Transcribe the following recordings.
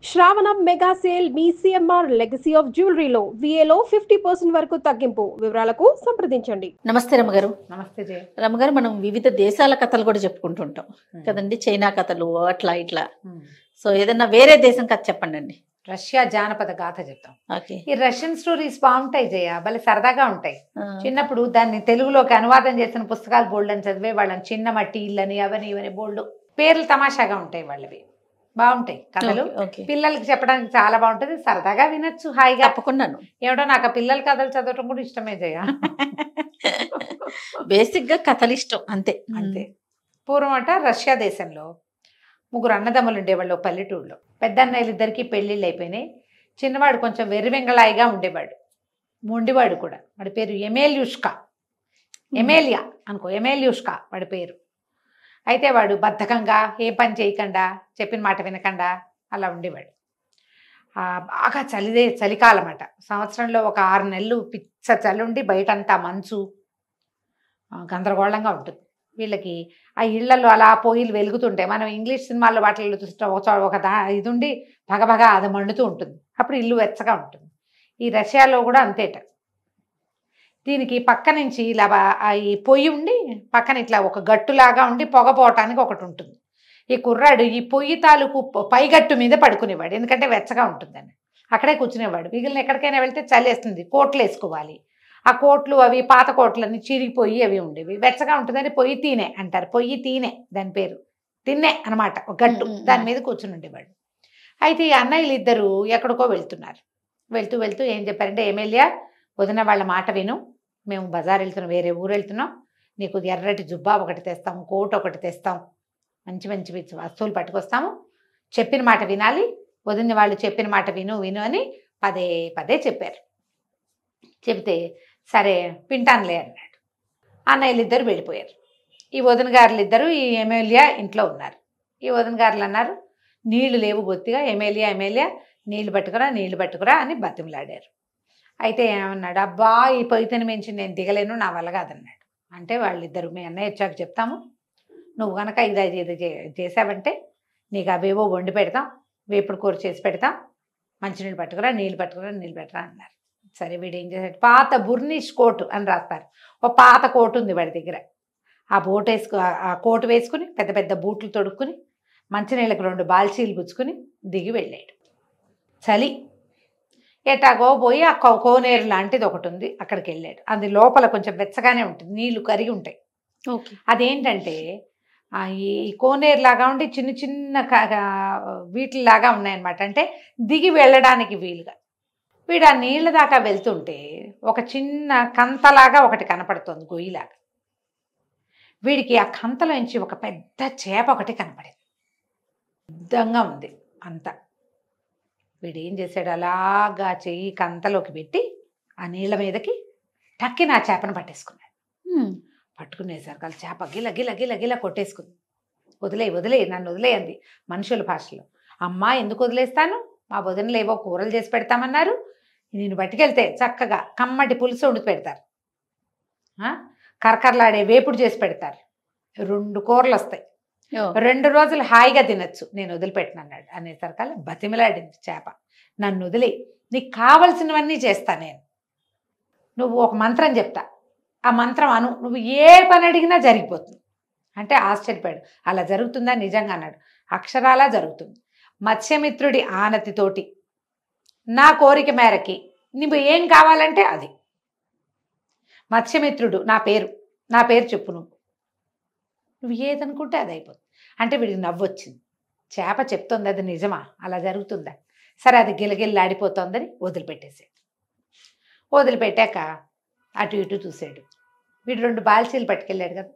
శ్రావణ mega sale మీ CMR legacy of జ్యువెలరీలో విఏలో 50% వరకు తగ్గింపు. వివరాలకు సంప్రదించండి. నమస్తే రమగారు. నమస్తే జయ. రమగారు, మనం వివిధ దేశాల కథలు కూడా చెప్పుకుంటుంటాం కదండి, చైనా కథలు అట్లా ఇట్లా. సో ఏదన్నా వేరే దేశం కథ చెప్పండి అండి. రష్యా జానపద గాథ చెప్తాం. ఓకే. ఈ రష్యన్ స్టోరీస్ బాగుంటాయి జయ, భలే సరదాగా ఉంటాయి. చిన్నప్పుడు దాన్ని తెలుగులోకి అనువాదం చేసిన పుస్తకాలు బోల్డ్ అని చదివే వాళ్ళని. చిన్న మట్టి ఇళ్ళని అవని ఇవని బోల్డ్ పేర్లు తమాషాగా ఉంటాయి వాళ్ళవి. బాగుంటాయి కథలు. పిల్లలకి చెప్పడానికి చాలా బాగుంటుంది, సరదాగా వినొచ్చు హాయిగా. తప్పకుండాను. ఏమిటో నాకు ఆ పిల్లల కథలు చదవటం కూడా ఇష్టమే జయ. బేసిక్ గా కథలు ఇష్టం అంతే అంతే. పూర్వం అట రష్యా దేశంలో ముగ్గురు అన్నదమ్ములు ఉండేవాళ్ళు పల్లెటూరులో. పెద్ద అన్నయ్యలు ఇద్దరికి పెళ్ళిళ్ళు అయిపోయినాయి. చిన్నవాడు కొంచెం వెర్రివెంగళాయిగా ఉండేవాడు, మొండివాడు కూడా. వాడి పేరు ఎమేల్యూష్కా, ఎమేలియా అనుకో, ఎమేల్యూష్కా వాడి పేరు. అయితే వాడు బద్ధకంగా ఏ పని చేయకుండా, చెప్పిన మాట వినకుండా అలా ఉండేవాడు. బాగా చలికాలం అట. సంవత్సరంలో ఒక 6 నెలలు పిచ్చ చలి ఉండి బయటంతా మంచు, గందరగోళంగా ఉంటుంది. వీళ్ళకి ఆ ఇళ్లలో అలా పొయ్యిలు వెలుగుతుంటాయి. మనం ఇంగ్లీష్ సినిమాల్లో వాటిల్లో చూస్తాం, ఒక ఇది ఉండి భగభగా అది మండుతూ ఉంటుంది. అప్పుడు ఇల్లు వెచ్చగా ఉంటుంది. ఈ రష్యాలో కూడా అంతేట. దీనికి పక్క నుంచి ఇలా ఈ పొయ్యి ఉండి పక్కన ఇట్లా ఒక గట్టులాగా ఉండి పొగ పోవటానికి ఒకటి ఉంటుంది. ఈ కుర్రాడు ఈ పొయ్యి తాలూకు పైగట్టు మీద పడుకునేవాడు, ఎందుకంటే వెచ్చగా ఉంటుందని. అక్కడే కూర్చునేవాడు. మిగిలిన ఎక్కడికైనా వెళ్తే చలేస్తుంది, కోట్లు వేసుకోవాలి. ఆ కోట్లు అవి పాత కోట్లన్నీ చిరిగిపోయి అవి ఉండేవి. వెచ్చగా ఉంటుందని పొయ్యి తీనే అంటారు. పొయ్యి తీనే దాని పేరు, తిన్నే అనమాట. ఒక గట్టు, దాని మీద కూర్చుని ఉండేవాడు. అయితే ఈ అన్నయ్యలు ఇద్దరు ఎక్కడికో వెళ్తున్నారు. వెళ్తూ వెళ్తూ ఏం చెప్పారంటే, ఎమ్మెల్యే వదిన వాళ్ళ మాట విను, మేము బజార్ వెళ్తున్నాం, వేరే ఊరు వెళ్తున్నాం, నీకు ఎర్రటి జుబ్బా ఒకటి తెస్తాం, కోట్ ఒకటి తెస్తాం, మంచి మంచి వస్తువులు పట్టుకొస్తాము, చెప్పిన మాట వినాలి, వదిన వాళ్ళు చెప్పిన మాట విను విను అని పదే పదే చెప్పారు. చెబితే సరే వింటానులే అన్నాడు. అన్నయ్యలు ఇద్దరు వెళ్ళిపోయారు. ఈ వదిన గారులు ఇద్దరు ఈ ఎమ్మెల్యే ఇంట్లో ఉన్నారు. ఈ వదిన గారులు అన్నారు, నీళ్లు లేవు బొత్తిగా, ఎమ్మెల్యే నీళ్లు పట్టుకురా అని బతిమలాడారు. అయితే ఏమన్నాడు, అబ్బా ఈ పొయ్యితని మించి నేను దిగలేను, నా వల్ల కాదన్నాడు. అంటే వాళ్ళిద్దరు, మీ అన్నయ్య వచ్చాక చెప్తాము, నువ్వు కనుక ఇది చేసావంటే నీకు అవేవో వండి పెడతాం, వేపుడు కూర చేసి పెడతాం, మంచినీళ్ళు పట్టుకురా అన్నారు. సరే వీడు ఏం చేశాడు, పాత బుర్నిష్ కోటు అని రాస్తారు, ఒక పాత కోటు ఉంది వాడి దగ్గర. ఆ కోటు వేసుకుని పెద్ద పెద్ద బూట్లు తొడుక్కుని మంచినీళ్ళకి 2 బాల్చీలు పుచ్చుకుని దిగి వెళ్ళాడు. చలి ఎటాగో పోయి ఆ కోనేరు లాంటిది ఒకటి ఉంది, అక్కడికి వెళ్ళాడు. అది లోపల కొంచెం వెచ్చగానే ఉంటుంది, నీళ్లు కరిగి ఉంటాయి. అదేంటంటే ఈ కోనేరు లాగా ఉండి చిన్న చిన్న వీటిలాగా ఉన్నాయన్నమాట. అంటే దిగి వెళ్ళడానికి వీలుగా. వీడు ఆ నీళ్ళ దాకా వెళ్తుంటే ఒక చిన్న కంతలాగా ఒకటి కనపడుతుంది, గొయ్యిలాగా. వీడికి ఆ కంతలోంచి ఒక పెద్ద చేప ఒకటి కనపడింది, పెద్దగా ఉంది అంతా. వీడు ఏం చేశాడు, అలాగా చెయ్యి కంతలోకి పెట్టి ఆ నీళ్ళ మీదకి టక్కిన ఆ చేపను పట్టేసుకున్నాడు. పట్టుకునేసరికి ఆ చేప గిల గిల గిల గిల కొట్టేసుకుంది. వదిలే నన్ను వదిలేయంది మనుషుల భాషలో. అమ్మా ఎందుకు వదిలేస్తాను, మా వదినలు ఏవో కూరలు చేసి పెడతామన్నారు, నేను పట్టుకెళ్తే చక్కగా కమ్మటి పులుసు వండి పెడతారు, కరకరలాడే వేపుడు చేసి పెడతారు, 2 కూరలు వస్తాయి, 2 రోజులు హాయిగా తినచ్చు, నేను వదిలిపెట్టినన్నాడు. అనేసరికల్లా బతిమలాడింది చేప, నన్ను వదిలే, నీకు కావలసినవన్నీ చేస్తా నేను, నువ్వు ఒక మంత్రం చెప్తా, ఆ మంత్రం అను, నువ్వు ఏ పని అడిగినా జరిగిపోతుంది. అంటే ఆశ్చర్యపోయాడు. అలా జరుగుతుందా నిజంగా అన్నాడు. అక్షరాలా జరుగుతుంది. మత్స్యమిత్రుడి ఆనతితోటి నా కోరిక మేరకి నువ్వు ఏం కావాలంటే అది. మత్స్యమిత్రుడు నా పేరు చెప్పు, నువ్వు ఏదనుకుంటే అది అయిపోతుంది. అంటే వీడికి నవ్వొచ్చింది. చేప చెప్తోంది, అది నిజమా, అలా జరుగుతుందా, సరే అది గిలగిల్లాడిపోతోందని వదిలిపెట్టేసాడు. వదిలిపెట్టాక అటు ఇటు చూశాడు. వీడు 2 బాల్చీలు పట్టుకెళ్ళాడు కదా,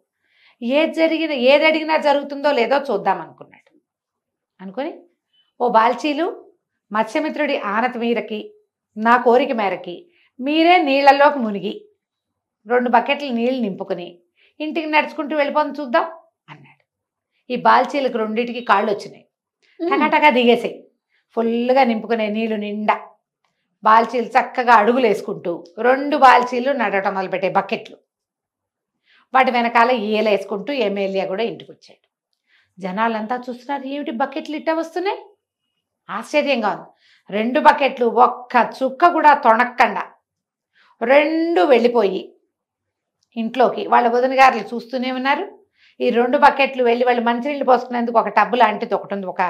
ఏది అడిగినా జరుగుతుందో లేదో చూద్దాం అనుకున్నాడు. అనుకొని ఓ బాల్చీలు మత్స్యమిత్రుడి ఆనతి మీరకి నా కోరిక మేరకి మీరే నీళ్ళల్లోకి మునిగి 2 బకెట్లు నీళ్ళు నింపుకొని ఇంటికి నడుచుకుంటూ వెళ్ళిపోని చూద్దాం అన్నాడు. ఈ బాల్చీలకు 2టికి కాళ్ళు వచ్చినాయి, టకాటకా దిగేసాయి. ఫుల్గా నింపుకునే నీళ్ళు నిండా బాల్చీలు చక్కగా అడుగులు వేసుకుంటూ 2 బాల్చీలు నడవటం మొదలుపెట్టే బకెట్లు. వాటి వెనకాల ఈయలేసుకుంటూ ఎమ్మెల్యే కూడా ఇంటికి వచ్చాడు. జనాలంతా చూస్తున్నారు, ఏమిటి బకెట్లు ఇట్ట వస్తున్నాయి ఆశ్చర్యంగా ఉంది. 2 బకెట్లు ఒక్క చుక్క కూడా తొణక్కండా 2 వెళ్ళిపోయి ఇంట్లోకి వాళ్ళ వదిన గారులు చూస్తూనే ఉన్నారు. ఈ 2 బకెట్లు వెళ్ళి వాళ్ళు మంచినీళ్ళు పోసుకునేందుకు ఒక టబ్బు లాంటిది ఒకటి ఉంది, ఒక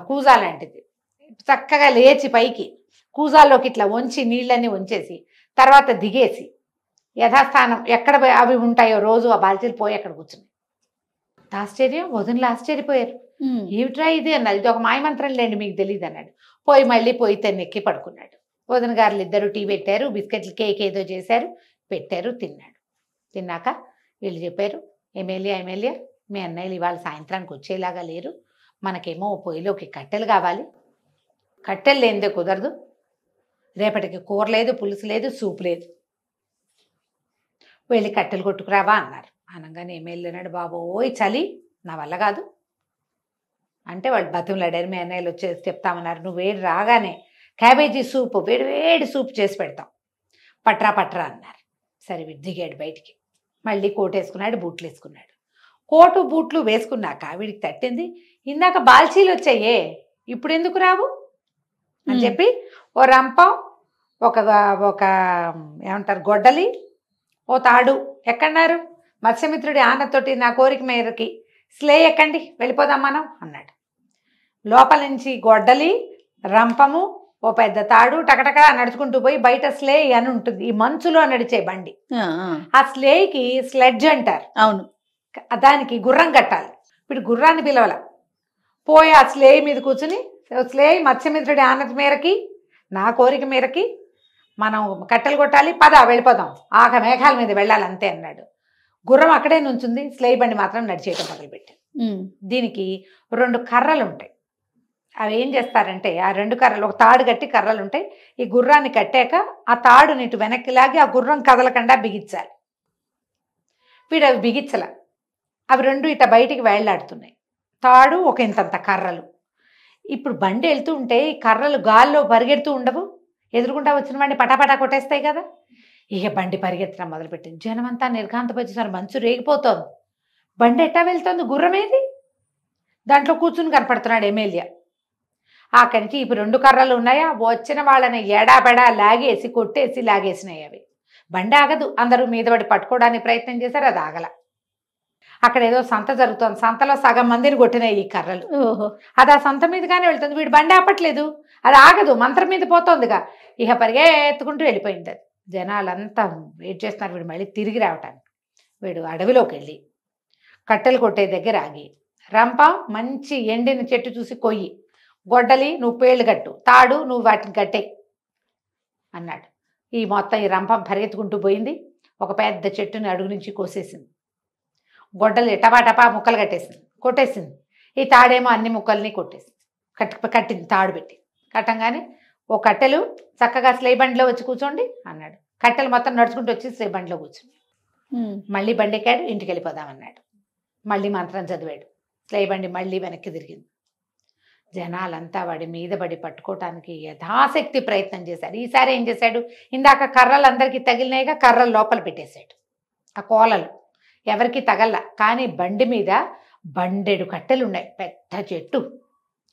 కూజా లాంటిది. చక్కగా లేచి పైకి కూజాల్లోకి ఇట్లా వంచి నీళ్ళన్నీ వంచేసి తర్వాత దిగేసి యథాస్థానం ఎక్కడ అవి ఉంటాయో రోజు ఆ బాల్చీలు పోయి అక్కడ కూర్చుని ఆశ్చర్యం. వదినలు ఆశ్చర్యపోయారు. ఏమిట్రా ఇది అన్నది. ఇది ఒక మాయమంత్రం లేండి, మీకు తెలియదు అన్నాడు. పోయి మళ్ళీ పోయి తనెక్కి పడుకున్నాడు. వదిన గారులు ఇద్దరు టీ పెట్టారు, బిస్కెట్లు కేక్ ఏదో చేశారు, పెట్టారు, తిన్నాడు. తిన్నాక వీళ్ళు చెప్పారు, ఎమ్మెల్యే మీ అన్నయ్యలు ఇవాళ సాయంత్రానికి వచ్చేలాగా లేరు, మనకేమో పొయ్యిలోకి కట్టెలు కావాలి, కట్టెలు లేనిదే కుదరదు, రేపటికి కూర లేదు, పులుసు లేదు, సూపు లేదు, వెళ్ళి కట్టెలు కొట్టుకురావా అన్నారు. అనగానే ఎమ్మెల్యే అన్నాడు, బాబోయ్ చలి నా వల్ల కాదు అంటే వాళ్ళు బతిమలాడారు. మీ అన్నయ్యలు వచ్చేసి చెప్తామన్నారు, నువ్వు వేడి రాగానే క్యాబేజీ సూపు వేడి సూప్ చేసి పెడతాం, పట్రా అన్నారు. సరే వీడు దిగాడు బయటికి. మళ్ళీ కోట్ వేసుకున్నాడు, బూట్లు వేసుకున్నాడు. కోటు బూట్లు వేసుకున్నాక వీడికి తట్టింది, ఇందాక బాల్చీలు వచ్చాయే ఇప్పుడు ఎందుకు రావు అని చెప్పి ఓ రంపం, ఒక ఏమంటారు గొడ్డలి, ఓ తాడు ఎక్కడన్నారు, మత్స్యమిత్రుడి ఆనతోటి నా కోరిక మేరకి స్లే ఎక్కండి వెళ్ళిపోదాం మనం అన్నాడు. లోపల నుంచి గొడ్డలి, రంపము, ఓ పెద్ద తాడు టకటక నడుచుకుంటూ పోయి బయట స్లే అని ఉంటుంది, ఈ మంచులో నడిచే బండి, ఆ స్లేకి స్లెడ్జ్ అంటారు. అవును, దానికి గుర్రం కట్టాలి. ఇప్పుడు గుర్రాన్ని పిలవాల, పోయి ఆ స్లే మీద కూర్చుని, స్లే మత్స్యమిత్రుడి ఆనతి మేరకి నా కోరిక మేరకి మనం కట్టెలు కొట్టాలి, పద వెళ్ళిపోదాం, ఆక మేఘాల మీద వెళ్ళాలి అంతే అన్నాడు. గుర్రం అక్కడే నుంచుంది, స్లే బండి మాత్రం నడిచేయటం మొదలుపెట్టాడు. దీనికి 2 కర్రలు ఉంటాయి. అవి ఏం చేస్తారంటే ఆ 2 కర్రలు, ఒక తాడు కట్టి కర్రలు ఉంటాయి. ఈ గుర్రాన్ని కట్టాక ఆ తాడుని ఇటు వెనక్కి లాగి ఆ గుర్రం కదలకుండా బిగించాలి. వీడు అవి బిగించల, అవి 2 ఇట బయటికి వేళ్లాడుతున్నాయి. తాడు ఒక ఇంతంత కర్రలు. ఇప్పుడు బండి వెళ్తూ ఉంటే ఈ కర్రలు గాల్లో పరిగెడుతూ ఉండవు, ఎదురుకుంటా వచ్చిన వాడిని పటాపటా కొట్టేస్తాయి కదా. ఇక బండి పరిగెత్తడం మొదలుపెట్టింది. జనమంతా నిర్ఘాంతపోతున్నారు, మంచు రేగిపోతోంది. బండి ఎట్టా వెళ్తోంది, గుర్రమేది, దాంట్లో కూర్చుని కనపడుతున్నాడు ఎమ్మెల్యే. అక్కడి నుంచి ఇప్పుడు 2 కర్రలు ఉన్నాయా, వచ్చిన వాళ్ళని ఎడాబెడా లాగేసి కొట్టేసి లాగేసినాయి. అవి బండి ఆగదు, అందరూ మీద పడి పట్టుకోవడానికి ప్రయత్నం చేశారు, అది ఆగల. అక్కడ ఏదో సంత జరుగుతోంది, సంతలో సగం మందిని కొట్టినాయి ఈ కర్రలు. అది ఆ సంత మీదగానే వెళ్తుంది, వీడు బండి ఆపట్లేదు, అది ఆగదు, మంత్రం మీద పోతోందిగా. ఇక పరిగెత్తుకుంటూ వెళ్ళిపోయింది అది. జనాలంతా వెయిట్ చేస్తున్నారు వీడు మళ్ళీ తిరిగి రావటానికి. వీడు అడవిలోకి వెళ్ళి కట్టెలు కొట్టే దగ్గర ఆగి, రంప మంచి ఎండిన చెట్టు చూసి కొయ్యి, గొడ్డలి నువ్వు పేళ్ళు కట్టు, తాడు నువ్వు వాటిని కట్టే అన్నాడు. ఈ మొత్తం ఈ రంపం పరిగెత్తుకుంటూ పోయింది, ఒక పెద్ద చెట్టుని అడుగు నుంచి కోసేసింది. గొడ్డలి టపా ముక్కలు కొట్టేసింది. ఈ తాడేమో అన్ని ముక్కల్ని కొట్టేసింది, కట్టింది తాడు పెట్టి. కట్టంగానే ఓ కట్టెలు చక్కగా స్లే బండిలో వచ్చి కూర్చోండి అన్నాడు. కట్టెలు మొత్తం నడుచుకుంటూ వచ్చి స్లే బండిలో కూర్చుంది. మళ్ళీ బండి ఎక్కాడు, ఇంటికి వెళ్ళిపోదామన్నాడు. మళ్ళీ మంత్రం చదివాడు, స్లే బండి మళ్ళీ వెనక్కి తిరిగింది. జనాలంతా వాడి మీద పడి పట్టుకోవటానికి యథాశక్తి ప్రయత్నం చేశారు. ఈసారి ఏం చేశాడు, ఇందాక కర్రలు అందరికీ తగిలినాయిగా, కర్రలు లోపల పెట్టేశాడు. ఆ కోలలు ఎవరికి తగల, కానీ బండి మీద బండెడు కట్టెలు ఉన్నాయి, పెద్ద చెట్టు,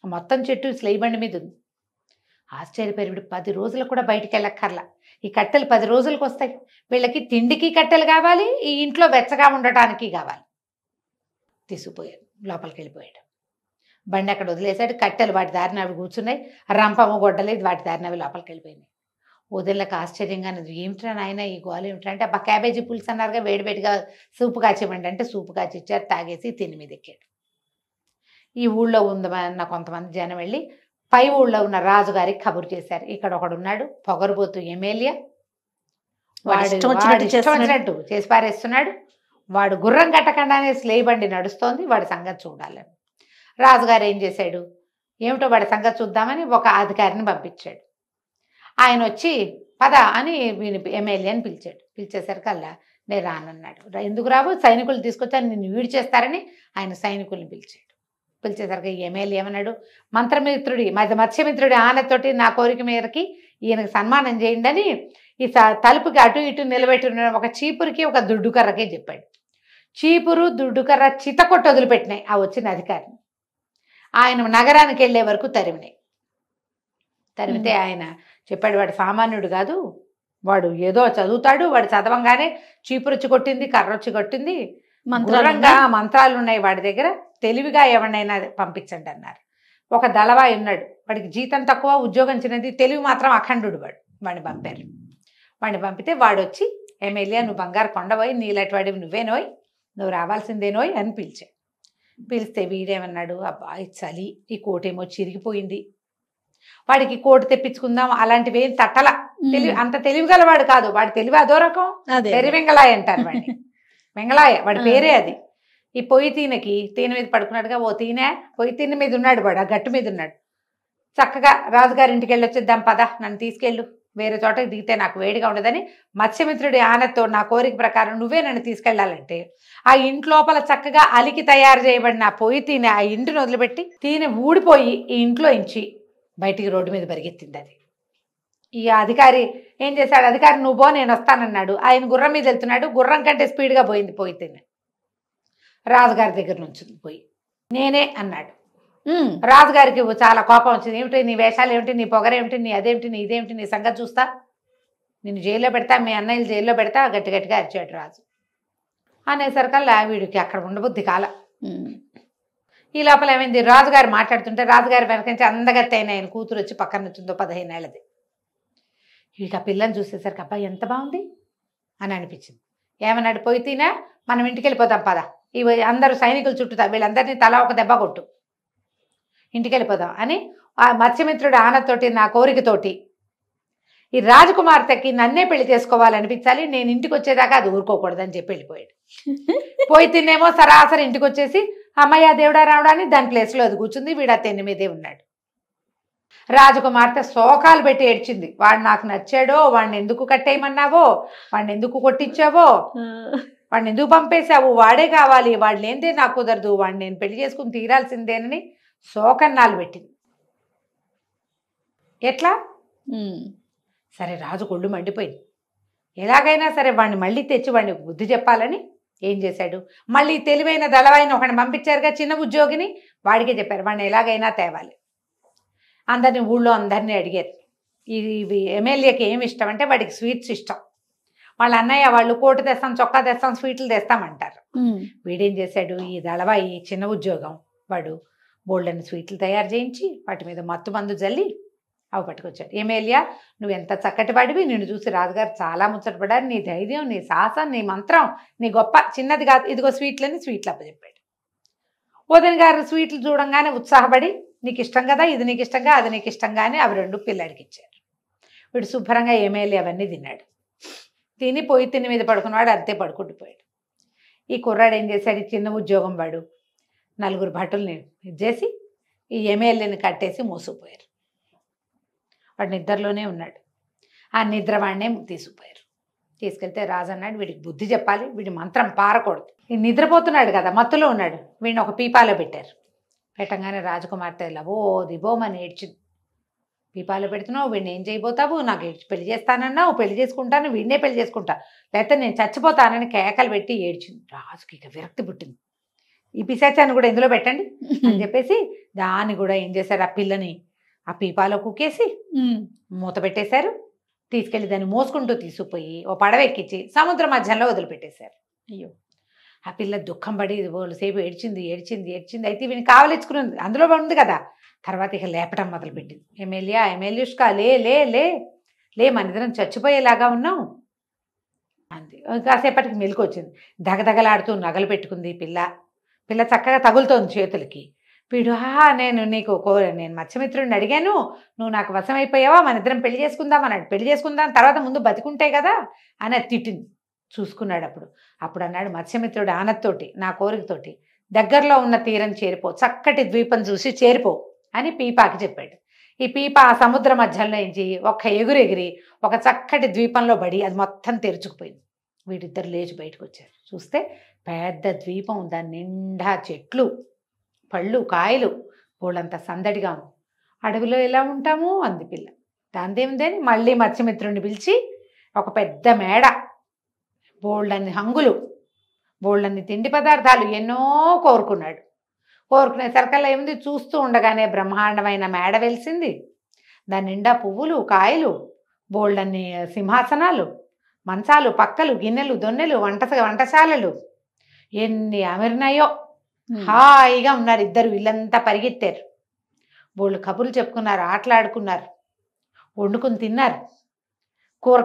మొత్తం చెట్టు స్లే బండి మీద ఉంది. ఆశ్చర్యపోయాడు. 10 రోజులు కూడా బయటికి వెళ్ళక్కర్లా, ఈ కట్టెలు 10 రోజులకు వస్తాయి. వీళ్ళకి తిండికి కట్టెలు కావాలి, ఈ ఇంట్లో వెచ్చగా ఉండటానికి కావాలి. తీసుకుపోయాడు, లోపలికి వెళ్ళిపోయాడు. బండి అక్కడ వదిలేశాడు, కట్టెలు వాటి దారిన అవి కూర్చున్నాయి, రంపము గొడ్డలేదు వాటి దారిన అవి లోపలికి వెళ్ళిపోయినాయి. వదిలేక ఆశ్చర్యంగా ఏమిట్రా నాయన ఈ గోలు ఏమిట్రా అంటే, అబ్బా క్యాబేజీ పులుసు అన్నారుగా, వేడివేడిగా సూపు కాచివ్వండి అంటే సూపు కాచి ఇచ్చారు, తాగేసి తిని మీద ఎక్కాడు. ఈ ఊళ్ళో ఉందన్న కొంతమంది జనం వెళ్ళి పై ఊళ్ళో ఉన్న రాజుగారికి కబురు చేశారు, ఇక్కడ ఒకడున్నాడు పొగరుబోతు ఎమ్మెల్యే, వాడు ఇష్టం చేసి పారేస్తున్నాడు, వాడు గుర్రం కట్టకుండానే స్లే బండి నడుస్తోంది, వాడి సంగతి చూడాలని. రాజుగారు ఏం చేశాడు, ఏమిటో వాడి సంగతి చూద్దామని ఒక అధికారిని పంపించాడు. ఆయన వచ్చి పద అని ఎమ్మెల్యే అని పిలిచాడు. పిలిచేసరికల్లా నేను రానన్నాడు. ఎందుకు రావు, సైనికులు తీసుకొచ్చి నిన్ను వీడి చేస్తారని ఆయన సైనికుల్ని పిలిచాడు. పిలిచేసరికి ఎమ్మెల్యే ఏమన్నాడు, మత్స్యమిత్రుడి ఆనతోటి నా కోరిక మేరకి ఈయనకు సన్మానం చేయండి అని ఈ తలుపుకి అటు ఇటు నిలబెట్టిన ఒక చీపురికి ఒక దుడ్డుకర్రకే చెప్పాడు. చీపురు దుడ్డుకర్ర చితకొట్టు వదిలిపెట్టినాయి ఆ వచ్చిన అధికారిని. ఆయన నగరానికి వెళ్ళే వరకు తరిమినాయి. తరిమితే ఆయన చెప్పాడు వాడు సామాన్యుడు కాదు, వాడు ఏదో చదువుతాడు, వాడు చదవంగానే చీపురొచ్చి కొట్టింది, కర్రొచ్చి కొట్టింది, మంత్రాలు ఉన్నాయి వాడి దగ్గర, తెలివిగా ఎవరినైనా పంపించండి అన్నారు. ఒక దళవాయి ఉన్నాడు, వాడికి జీతం తక్కువ, ఉద్యోగం చిన్నది, తెలివి మాత్రం అఖండుడు, వాడిని పంపారు. వాడిని పంపితే వాడు వచ్చి, ఎమ్మెల్యే నువ్వు బంగారు కొండపోయి, నీలాంటి వాడివి నువ్వేనోయ్, నువ్వు రావాల్సిందేనోయ్ అని పిలిచాడు. పిలిస్తే వీడేమన్నాడు, అబ్బాయి చలి, ఈ కోటేమో చిరిగిపోయింది, వాడికి కోటు తెప్పించుకుందాం అలాంటివి ఏం తట్టల, తెలివి అంత తెలివిగలవాడు కాదు, వాడి తెలివి అదో రకం, తెరి వెంగళాయ అంటారు వాడిని, వెంగళాయ వాడి పేరే అది. ఈ పొయ్యి తీన మీద పడుకున్నాడుగా, ఓ పొయ్యి తీన మీద ఉన్నాడు వాడు, ఆ గట్టు మీద ఉన్నాడు. చక్కగా రాజుగారి ఇంటికి వెళ్ళొచ్చేద్దాం పద, నన్ను తీసుకెళ్ళు, వేరే చోటకి దిగితే నాకు వేడిగా ఉండదని మత్స్యమిత్రుడి ఆనతో నా కోరిక ప్రకారం నువ్వే నన్ను తీసుకెళ్లాలంటే ఆ ఇంట్లోపల చక్కగా అలికి తయారు చేయబడిన ఆ పొయ్యి తీనె ఆ ఇంటిని వదిలిపెట్టి తీనె ఊడిపోయి ఈ ఇంట్లో ఇంచి బయటికి రోడ్డు మీద పరిగెత్తింది అది. ఈ అధికారి ఏం చేశాడు, అధికారి నువ్వు పో నేను వస్తానన్నాడు. ఆయన గుర్రం మీద వెళ్తున్నాడు, గుర్రం కంటే స్పీడ్గా పోయింది పొయ్యి తీనె. రాజుగారి దగ్గర నుంచి పోయి నేనే అన్నాడు. రాజుగారికి చాలా కోపం వచ్చింది. ఏమిటి నీ వేషాలు ఏమిటి, నీ పొగరేమిటి, నీ అదేమిటి, నీ ఇదేమిటి, నీ సంగతి చూస్తా, నిన్ను జైల్లో పెడతా, మీ అన్నయ్యలు జైల్లో పెడతా, గట్టి గట్టిగా అరిచాడు రాజు. అనేసరికల్లా వీడికి అక్కడ ఉండబుద్ధి కాల. ఈ లోపల ఏమైంది, రాజుగారు మాట్లాడుతుంటే రాజుగారి వెనక నుంచి అందగత్తి అయిన ఆయన కూతురు వచ్చి పక్కన నుంచిందో 15 ఏళ్ళది. వీడికి ఆ పిల్లని చూసేసరికి అబ్బాయి ఎంత బాగుంది అని అనిపించింది. ఏమన్నాడు, పోయి తినా మనం ఇంటికి వెళ్ళిపోతాం పద, ఇవి అందరూ సైనికులు చుట్టూతా, వీళ్ళందరినీ తలా ఒక దెబ్బ కొట్టు, ఇంటికి వెళ్ళిపోదాం అని ఆ మత్స్యమిత్రుడు ఆనతోటి నా కోరికతోటి ఈ రాజకుమార్తెకి నన్నే పెళ్లి చేసుకోవాలనిపించాలి, నేను ఇంటికి వచ్చేదాకా అది ఊరుకోకూడదని చెప్పి వెళ్ళిపోయాడు. పోయి తినేమో సరాసరి ఇంటికి వచ్చేసి అమ్మయ్య దేవుడా రావడా అని దాని ప్లేస్లో అది కూర్చుంది. వీడు ఆ తెన్ని మీదే ఉన్నాడు. రాజకుమార్తె శోకాలు పెట్టి ఏడ్చింది. వాడు నాకు నచ్చాడో, వాడిని ఎందుకు కట్టేయమన్నావో, వాడిని ఎందుకు కొట్టించావో, వాడిని ఎందుకు పంపేశావు, వాడే కావాలి, వాడు లేనిదే నాకు కుదరదు, వాడిని నేను పెళ్లి చేసుకుని తీరాల్సిందేనని శోకన్నాలు పెట్టింది. ఎట్లా సరే రాజు కొళ్ళు మండిపోయింది. ఎలాగైనా సరే వాడిని మళ్ళీ తెచ్చి వాడిని బుద్ధి చెప్పాలని ఏం చేశాడు, మళ్ళీ తెలివైన దళవాయిని ఒకడిని పంపించారుగా, చిన్న ఉద్యోగిని, వాడికే చెప్పారు వాడిని ఎలాగైనా తేవాలి. అందరినీ ఊళ్ళో అందరినీ అడిగారు. ఇవి ఎమ్మెల్యేకి ఏమి ఇష్టం అంటే వాడికి స్వీట్స్ ఇష్టం. వాళ్ళ అన్నయ్య వాళ్ళు కోటు తెస్తాం, చొక్కా తెస్తాం, స్వీట్లు తెస్తామంటారు. వీడేం చేశాడు, ఈ దళవాయి చిన్న ఉద్యోగం, వాడు బోల్డని స్వీట్లు తయారు చేయించి వాటి మీద మత్తు మందు జల్లి అవి పట్టుకొచ్చాడు. ఎమ్మెల్యే నువ్వు ఎంత చక్కటి వాడివి, నిన్ను చూసి రాజుగారు చాలా ముచ్చటపడ్డారు, నీ ధైర్యం, నీ సాహసం, నీ మంత్రం, నీ గొప్ప, చిన్నది కాదు, ఇదిగో స్వీట్లని స్వీట్లు అప్పచెప్పాడు. వదిన గారు స్వీట్లు చూడంగానే ఉత్సాహపడి నీకు ఇష్టం కదా, ఇది నీకు ఇష్టంగా, అది నీకు ఇష్టంగా అని అవి 2 పిల్లాడికి ఇచ్చారు. వీడు శుభ్రంగా ఎమ్మెల్యే అవన్నీ తిన్నాడు. తిని పోయి తిని మీద పడుకున్నవాడు అంతే పడుకుంటుపోయాడు. ఈ కుర్రాడు ఏం చేశాడు, చిన్న ఉద్యోగం వాడు 4 భటుల్ని ఇచ్చేసి ఈ ఎమ్మెల్యేని కట్టేసి మోసుకుపోయారు. వాడు నిద్రలోనే ఉన్నాడు. ఆ నిద్ర వాడినే తీసుకుపోయారు. తీసుకెళ్తే రాజు అన్నాడు వీడికి బుద్ధి చెప్పాలి, వీడి మంత్రం పారకూడదు, ఈ నిద్రపోతున్నాడు కదా, మత్తులో ఉన్నాడు, వీడిని ఒక పీపాలో పెట్టారు. పెట్టంగానే రాజకుమార్తె లవో దిబోమని ఏడ్చింది. పీపాలో పెడుతున్నావు, వీడిని ఏం చేయబోతావు, నాకు పెళ్లి చేస్తానన్నావు, పెళ్లి చేసుకుంటాను, వీడినే పెళ్లి చేసుకుంటా, లేకపోతే నేను చచ్చిపోతానని కేకలు పెట్టి ఏడ్చింది. రాజుకి ఇక విరక్తి పుట్టింది. ఈ పిశాచాన్ని కూడా ఇందులో పెట్టండి అని చెప్పేసి దాన్ని కూడా ఏం చేశారు, ఆ పిల్లని ఆ పీపాలో కుక్కేసి మూత పెట్టేశారు. తీసుకెళ్లి దాన్ని మోసుకుంటూ తీసుకుపోయి ఓ పడవ ఎక్కించి సముద్ర మధ్యంలో వదిలిపెట్టేశారు. అయ్యో, ఆ పిల్ల దుఃఖం పడి సేపు ఏడ్చింది ఏడ్చింది ఏడ్చింది. అయితే వీని కావలించుకున్నది అందులో ఉంది కదా. తర్వాత ఇక లేపటం మొదలుపెట్టింది. ఎమ్మెల్యేష్కా లే లే లే లే, మన ఇద్దరం చచ్చిపోయేలాగా ఉన్నాం అంది. కాసేపటికి మెలకు వచ్చింది. దగదగలాడుతూ నగలు పెట్టుకుంది పిల్ల. పిల్ల చక్కగా తగులుతోంది చేతులకి. వీడు నేను మత్స్యమిత్రుడిని అడిగాను, నువ్వు నాకు వశమైపోయావా, మన ఇద్దరం పెళ్లి చేసుకుందాం అన్నాడు. పెళ్లి చేసుకుందాం తర్వాత ముందు బతికుంటే కదా అని అది తిట్టింది. చూసుకున్నాడు. అప్పుడు అన్నాడు మత్స్యమిత్రుడు ఆనతోటి నా కోరికతోటి, దగ్గరలో ఉన్న తీరం చేరిపో, చక్కటి ద్వీపం చూసి చేరిపో అని పీపాకి చెప్పాడు. ఈ పీప ఆ సముద్ర మధ్యంలో నుంచి ఒక్క ఎగిరి ఒక చక్కటి ద్వీపంలో పడి అది మొత్తం తెరుచుకుపోయింది. వీటిద్దరు లేచి బయటకు వచ్చారు. చూస్తే పెద్ద ద్వీపం, దాని నిండా చెట్లు, పళ్ళు, కాయలు, వాళ్ళంత సందడిగా ఉంది. అడవిలో ఎలా ఉంటాము అంది పిల్ల. దాందేమిందని మళ్ళీ మత్స్యమిత్రుడిని పిలిచి ఒక పెద్ద మేడ, బోళ్ళన్ని హంగులు, బోళ్ళన్ని తిండి పదార్థాలు ఎన్నో కోరుకున్నాడు. కోరుకునే సరికల్లా ఏముంది, చూస్తూ ఉండగానే బ్రహ్మాండమైన మేడ వెలిసింది. దాని నిండా పువ్వులు కాయలు, బోల్డన్ని సింహాసనాలు, మంచాలు, పక్కలు, గిన్నెలు, దొన్నెలు, వంటశాలలు ఎన్ని అమిరినాయో. హాయిగా ఉన్నారు ఇద్దరు. ఇల్లంతా పరిగెత్తారు. బోళ్ళు కబుర్లు చెప్పుకున్నారు, ఆటలాడుకున్నారు, వండుకుని తిన్నారు,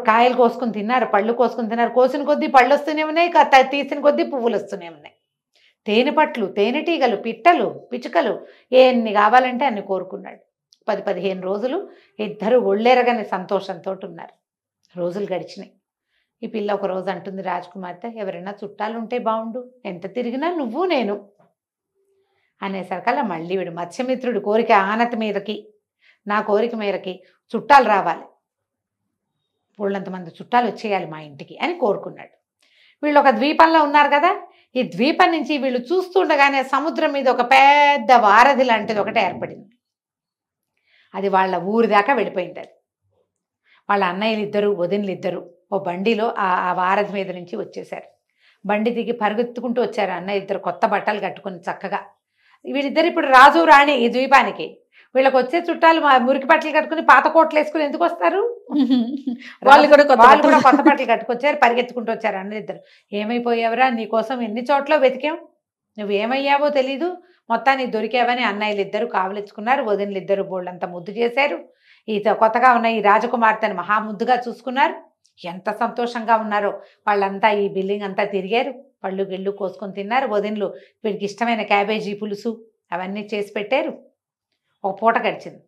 కాయలు కోసుకుని తిన్నారు, పళ్ళు కోసుకుని తిన్నారు. కోసిన కొద్దీ పళ్ళు వస్తూనే ఉన్నాయి, తీసిన కొద్దీ పువ్వులు వస్తూనే ఉన్నాయి. తేనె పట్లు, తేనెటీగలు, పిట్టలు, పిచ్చుకలు ఎన్ని కావాలంటే అన్ని కోరుకున్నాడు. 10-15 రోజులు ఇద్దరు ఒళ్ళెరగని సంతోషంతో ఉన్నారు. రోజులు గడిచినాయి. ఈ పిల్ల ఒక రోజు అంటుంది రాజకుమార్తె, ఎవరైనా చుట్టాలు ఉంటే బాగుండు, ఎంత తిరిగినా నువ్వు నేను అనేసరికల్లా మళ్ళీ వీడు మత్స్యమిత్రుడి కోరిక ఆనతి మీదకి, నా కోరిక మేరకి చుట్టాలు రావాలి, వాళ్ళంతమంది చుట్టాలు వచ్చేయాలి మా ఇంటికి అని కోరుకున్నాడు. వీళ్ళు ఒక ద్వీపంలో ఉన్నారు కదా. ఈ ద్వీపం నుంచి వీళ్ళు చూస్తుండగానే సముద్రం మీద ఒక పెద్ద వారధి లాంటిది ఒకటి ఏర్పడింది. అది వాళ్ళ ఊరి దాకా వెళ్ళిపోయింది. అది వాళ్ళ అన్నయ్యలు ఇద్దరు, వదినలు ఇద్దరు ఓ బండిలో ఆ వారధి మీద నుంచి వచ్చేసారు. బండి దిగి పరుగెత్తుకుంటూ వచ్చారు అన్నయ్య ఇద్దరు, కొత్త బట్టలు కట్టుకుని చక్కగా. వీళ్ళిద్దరు ఇప్పుడు రాజు రాణి ఈ ద్వీపానికి. వీళ్ళకి వచ్చే చుట్టాలు మురికి బట్టలు కట్టుకుని పాత కోట్లు వేసుకుని ఎందుకు వస్తారు? వాళ్ళు కూడా కొత్త బట్టలు కట్టుకొచ్చారు, పరిగెత్తుకుంటూ వచ్చారు అన్నయ్య. ఏమైపోయావురా, నీకోసం ఎన్ని చోట్ల వెతికాం, నువ్వు ఏమయ్యావో తెలీదు, మొత్తానికి దొరికావని అన్నయ్యలు ఇద్దరు కావలించుకున్నారు. వదినలు ఇద్దరు బోళ్ళంతా ముద్దు చేశారు. ఈ కొత్తగా ఉన్న ఈ రాజకుమార్తెను మహాముద్దుగా చూసుకున్నారు. ఎంత సంతోషంగా ఉన్నారో. వాళ్ళంతా ఈ బిల్డింగ్ అంతా తిరిగారు, పళ్ళు గిళ్ళు కోసుకొని తిన్నారు. వదినలు వీడికి ఇష్టమైన క్యాబేజీ పులుసు అవన్నీ చేసి పెట్టారు. ఒక పూట గడిచింది.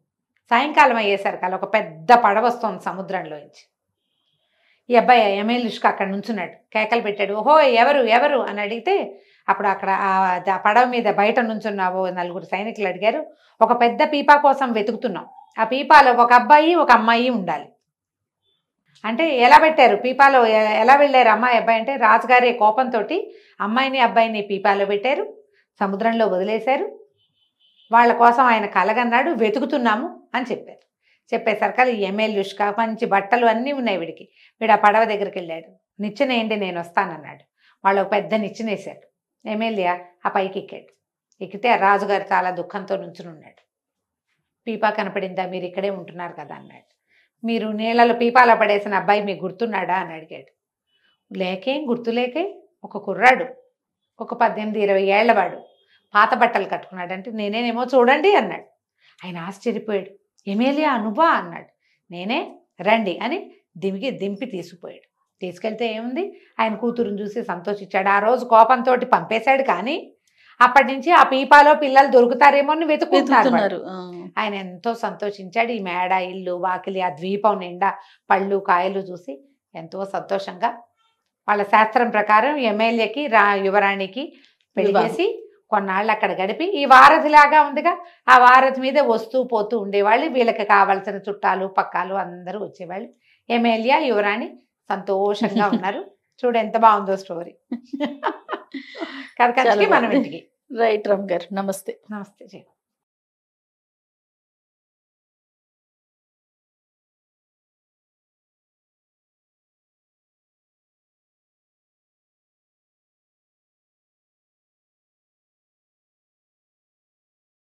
సాయంకాలం అయ్యేసరికి అలా ఒక పెద్ద పడవ వస్తుంది సముద్రంలోంచి. ఈ అబ్బాయి ఎమ్మెల్యేష్కి అక్కడ నుంచున్నాడు, కేకలు పెట్టాడు. ఓహో ఎవరు ఎవరు అని అడిగితే అప్పుడు అక్కడ ఆ పడవ మీద బయట నుంచున్నావో 4 సైనికులు అడిగారు. ఒక పెద్ద పీపా కోసం వెతుకుతున్నాం, ఆ పీపాలో ఒక అబ్బాయి ఒక అమ్మాయి ఉండాలి అంటే ఎలా పెట్టారు, పీపాలో ఎలా వెళ్ళారు అమ్మాయి అబ్బాయి అంటే, రాజుగారి కోపంతో అమ్మాయిని అబ్బాయిని పీపాలో పెట్టారు, సముద్రంలో వదిలేశారు. వాళ్ళ కోసం ఆయన కలగన్నాడు, వెతుకుతున్నాము అని చెప్పారు. చెప్పేసరికి ఎమ్మెల్యేష్క మంచి బట్టలు అన్నీ ఉన్నాయి వీడికి. వీడు ఆ పడవ దగ్గరికి వెళ్ళాడు. నిచ్చెనేయండి నేను వస్తానన్నాడు. వాళ్ళు ఒక పెద్ద నిచ్చెనేశాడు. ఎమ్మెల్యే ఆ పైకి ఎక్కాడు. ఎక్కితే ఆ రాజుగారు చాలా దుఃఖంతో నుంచుని ఉన్నాడు. పీపా కనపడిందా, మీరు ఇక్కడే ఉంటున్నారు కదా అన్నాడు. మీరు నీళ్ళలో పీపాలో పడేసిన అబ్బాయి మీకు గుర్తున్నాడా అని అడిగాడు. లేకేం గుర్తులేకే, ఒక కుర్రాడు, ఒక 18-20 ఏళ్లవాడు, పాత బట్టలు కట్టుకున్నాడంటే నేనేనేమో చూడండి అన్నాడు. ఆయన ఆశ్చర్యపోయాడు. ఎమ్మెల్యే నువ్వా అన్నాడు. నేనే, రండి అని దింపి తీసుకుపోయాడు. తీసుకెళ్తే ఏముంది, ఆయన కూతురుని చూసి సంతోషించాడు. ఆ రోజు కోపంతో పంపేశాడు, కానీ అప్పటి నుంచి ఆ పీపాలో పిల్లలు దొరుకుతారేమో అని వెతుకుతున్నారు. ఆయన ఎంతో సంతోషించాడు. ఈ మేడ, ఇల్లు, వాకిలి, ఆ ద్వీపం నిండా పళ్ళు కాయలు చూసి ఎంతో సంతోషంగా వాళ్ళ శాస్త్రం ప్రకారం ఎమ్మెల్యేకి యువరాణికి పెళ్లి చేసి కొన్నాళ్ళు అక్కడ గడిపి, ఈ వారధిలాగా ఉందిగా ఆ వారధి మీద వస్తూ పోతూ ఉండేవాళ్ళు. వీళ్ళకి కావాల్సిన చుట్టాలు పక్కాలు అందరూ వచ్చేవాళ్ళు. ఎమ్మెల్యే యువరాణి సంతోషంగా ఉన్నారు. చూడు ఎంత బాగుందో స్టోరీ. కథ మనం ఇంటికి. రైట్ రమ్ గారు, నమస్తే. నమస్తే.